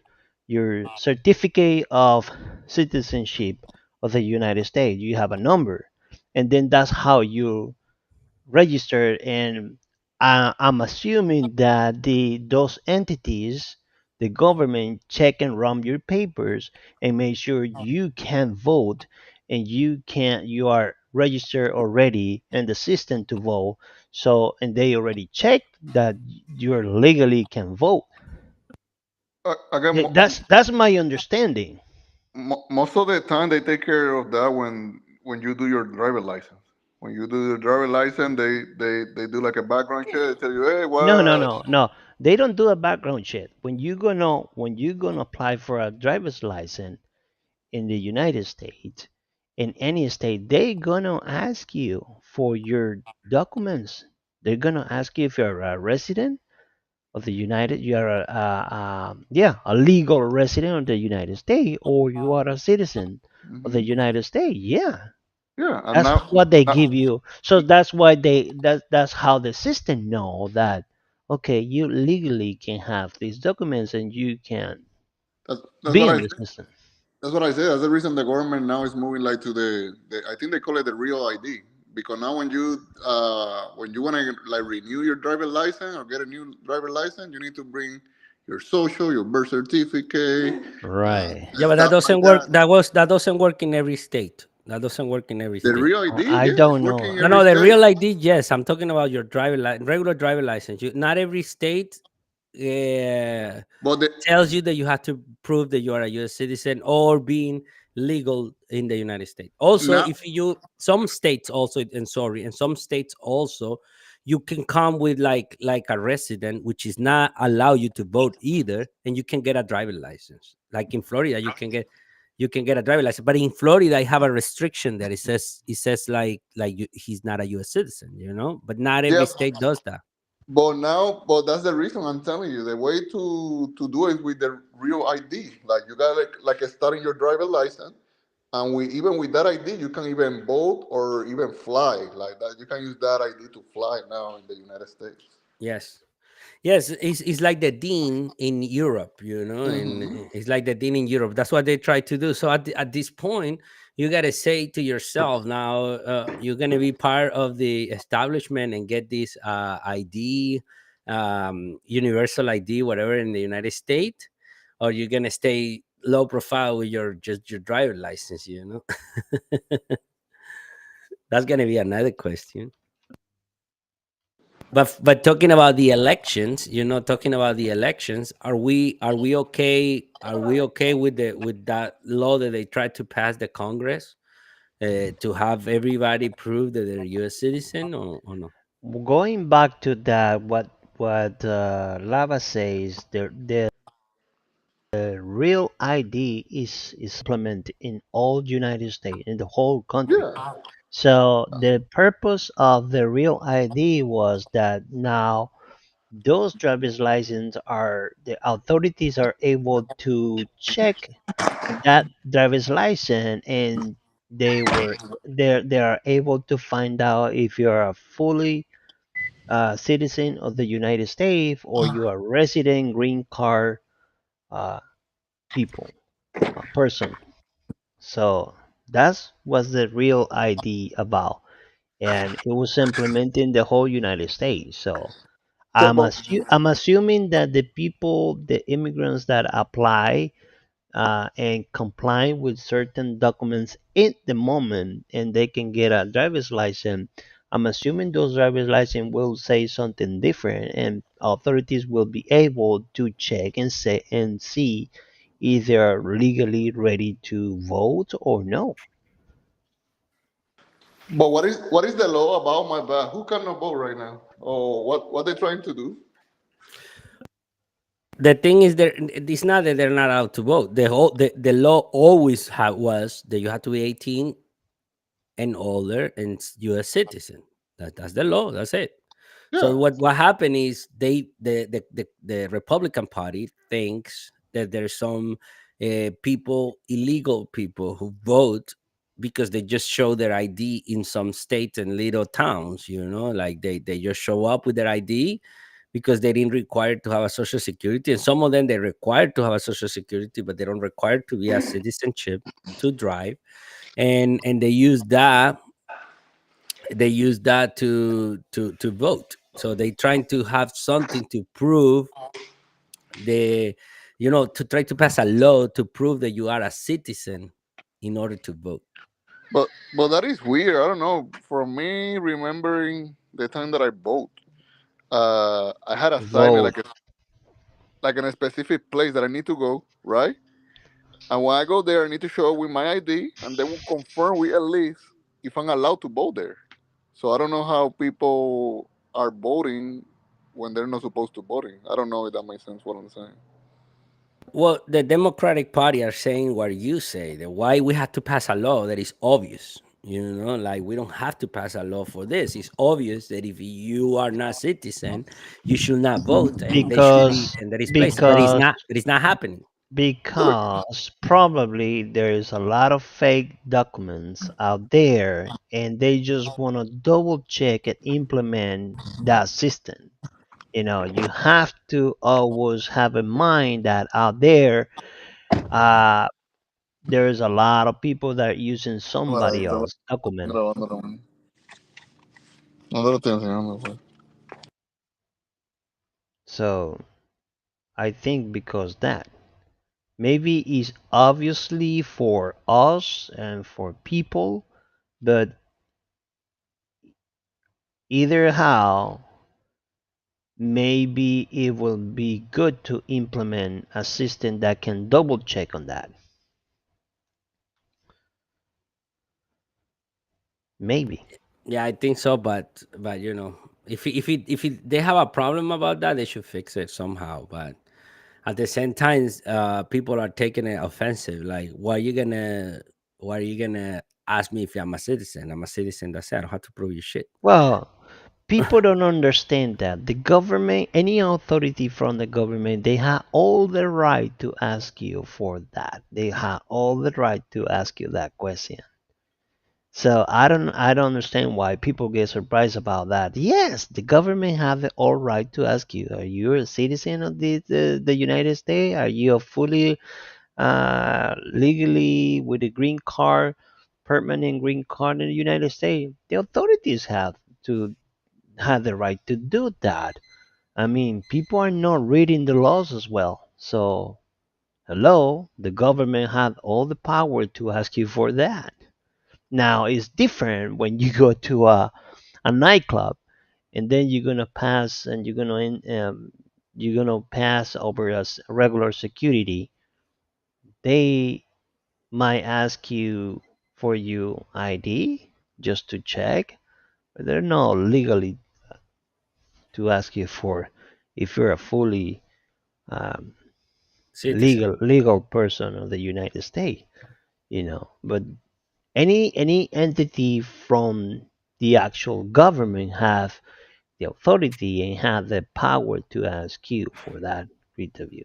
certificate of citizenship of the United States. You have a number, and then that's how you registered. And I'm assuming that those entities, the government, check and run your papers and make sure you can vote and you are registered already in the system to vote. So and they already checked that you legally can vote. Again, That's my understanding. most of the time they take care of that when when you do your driver license. When you do your driver license, they do like a background check. They tell you, hey, No, no, what? no, no. They don't do a background check. When you gonna apply for a driver's license in the United States, in any state, they gonna ask you for your documents. They're gonna ask you if you're a resident of the United, you are a legal resident of the United States, or you are a citizen of the Hmm. United States. Yeah, Yeah, and that's now, what they now give you. So that's why that's how the system know that okay, you legally can have these documents and you can that's be what in I the say. system. That's what I say. That's the reason the government now is moving like to the I think they call it the real ID, because now when you want to like renew your driver license or get a new driver license, you need to bring your social, your birth certificate, Right. Yeah, but that stuff like doesn't work. that. That doesn't work in every state. That doesn't work in every The state. real ID, I yeah, it's don't working know. in No, every no, the state. real ID, yes. I'm talking about your regular driver license. Not every state uh, But the tells you that you have to prove that you are a U.S. citizen or being legal in the United States. Also, now, if you some states also, and sorry, and some states also, you can come with like a resident, which is not allow you to vote either, and you can get a driver license. Like in Florida, you can get a driver license, but in Florida, I have a restriction that it says like he's not a U.S. citizen, but not yeah, every state does that. but that's the reason I'm telling you. The way to do it with the real ID, like you got like starting your driver license. And even with that ID, you can even vote or even fly like that. You can use that ID to fly now in the United States. Yes. Yes, it's like the dean in Europe, and Hmm. it's like the dean in Europe. That's what they try to do. So at this point, you got to say to yourself, now you're going to be part of the establishment and get this ID, universal ID, whatever, in the United States, or you're going to stay low profile with just your driver license. That's going to be another question. But talking about the elections, are we okay? Are we okay with that law that they tried to pass the Congress to have everybody prove that they're U.S. citizen or no? Going back to that, what Lava says, the real ID is implemented in all United States in the whole country. Yeah, So the purpose of the real ID was that now those driver's license are the authorities are able to check that driver's license and they are able to find out if you're a fully citizen of the United States or you are resident green card uh, people person. So that's what the real ID about, and it was implemented in the whole United States. So so, I'm assuming that the people, the immigrants that apply and comply with certain documents in the moment, and they can get a driver's license. I'm assuming those driver's license will say something different, and authorities will be able to check and say and see if they are legally ready to vote or no. but what is the law about my bad? Who cannot vote right now? Or what they trying to do? The thing is, it's not that they're not allowed to vote. The law always was that you have to be 18 and older and U.S. citizen. That's the law. That's it. So Yeah, what happened is the Republican Party thinks that there's some illegal people who vote because they just show their ID in some states and little towns, like they just show up with their ID because they didn't require to have a social security, and some of them they required to have a social security, but they don't require to be a citizenship to drive, and they use that to vote. So they trying to have something to prove the to try to pass a law to prove that you are a citizen in order to vote. but that is weird. I don't know. For me, remembering the time that I vote, I had assignment Vote. like in a specific place that I need to go, right? And when I go there, I need to show up with my ID, and they will confirm with a list. if I'm allowed to vote there. So I don't know how people are voting when they're not supposed to voting. I don't know if that makes sense what I'm saying. Well, the Democratic Party are saying what you say. That why we have to pass a law that is obvious. You know, like we don't have to pass a law for this. It's obvious that if you are not citizen, you should not vote, and they should be, because and that is placed. That is because not. That is not happening. Look, because probably there's a lot of fake documents out there and they just want to double check and implement that system. You have to always have in mind that out there, uh, there's a lot of people that are using cámara, somebody estaba else's document. grabando también. No te lo estoy enseñando, pues. So I think because that maybe is obviously for us and for people, but either how, maybe it will be good to implement a system that can double check on that. Maybe. Yeah, I think so, but you know, they have a problem about that, they should fix it somehow. But at the same time, people are taking it offensive. Like, why are you gonna ask me if I'm a citizen? I'm a citizen. That's it. I don't have to prove you shit. Well, people don't understand that the government, any authority from the government, they have all the right to ask you for that. They have all the right to ask you that question. So I don't understand why people get surprised about that. Yes, the government have the all right to ask you, are you a citizen of the United States? Are you a fully legally with a green card, permanent green card in the United States? The authorities have the right to do that. I mean, people are not reading the laws as well. So, hello, the government had all the power to ask you for that. Now, it's different when you go to a nightclub and then you're gonna pass over as regular security. They might ask you for your ID just to check, but they're not legally to ask you for if you're a fully um, Citizen. legal person of the United States. But any entity from the actual government have the authority and have the power to ask you for that interview.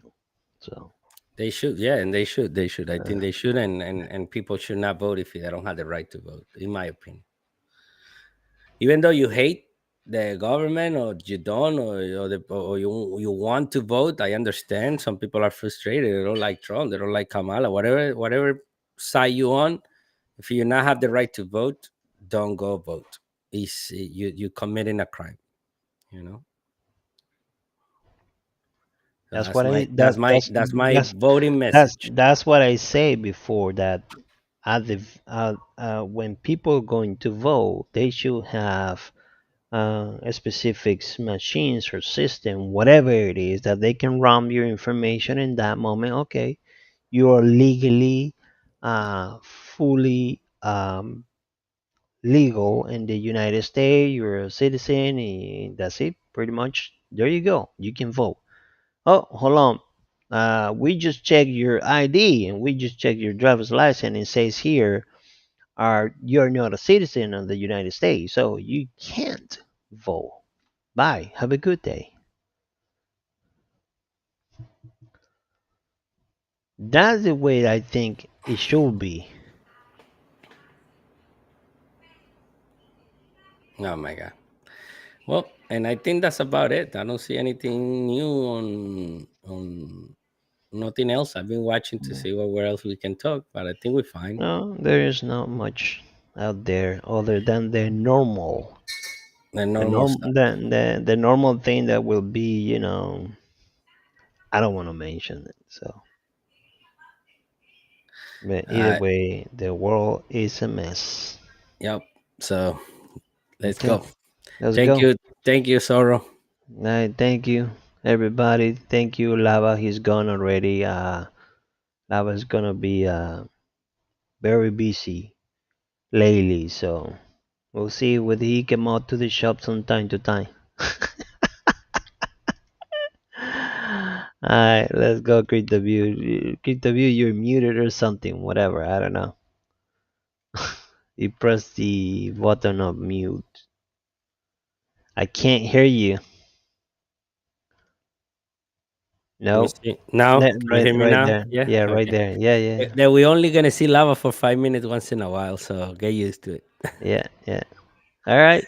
So They should, yeah, and they should. They should. I uh, think they should, and people should not vote if they don't have the right to vote. In my opinion, even though you hate the government or you don't, or you want to vote, I understand. Some people are frustrated. They don't like Trump. They don't like Kamala. Whatever side you on, if you not have the right to vote, don't go vote. You committing a crime. You know. So that's what I that's my voting message. that's what I say before that when people going to vote, they should have a specific machines or system, whatever it is, that they can run your information in that moment. Okay, you are legally, fully legal in the United States. You're a citizen, and that's it. Pretty much, there you go. You can vote. Oh, hold on. We just checked your ID and we just checked your driver's license. And it says here, you're not a citizen of the United States, so you can't vote. Bye. Have a good day. That's the way I think it should be. Oh my god. Well, and I think that's about it. I don't see anything new on nothing else. I've been watching to see where else we can talk, but I think we're fine. No, there is not much out there other than the normal. The The normal norm stuff. the normal thing that will be, I don't want to mention it. So, but either Uh, way, the world is a mess. yep. So let's Okay, go. let's Thank go. you. Thank you, Sorrow. All right, thank you, everybody. Thank you, Lava. He's gone already. Lava's gonna be very busy lately, so we'll see whether he come out to the shop from time to time. Alright, let's go create the view. Create the view, you're muted or something, whatever, I don't know. You press the button of mute. I can't hear you. Let me Nope. see. Now, can you Right, hear me right now? there. Yeah. Yeah, right Okay. there. Yeah, yeah, Then we only gonna see lava for 5 minutes once in a while, so get used to it. yeah, yeah. All right.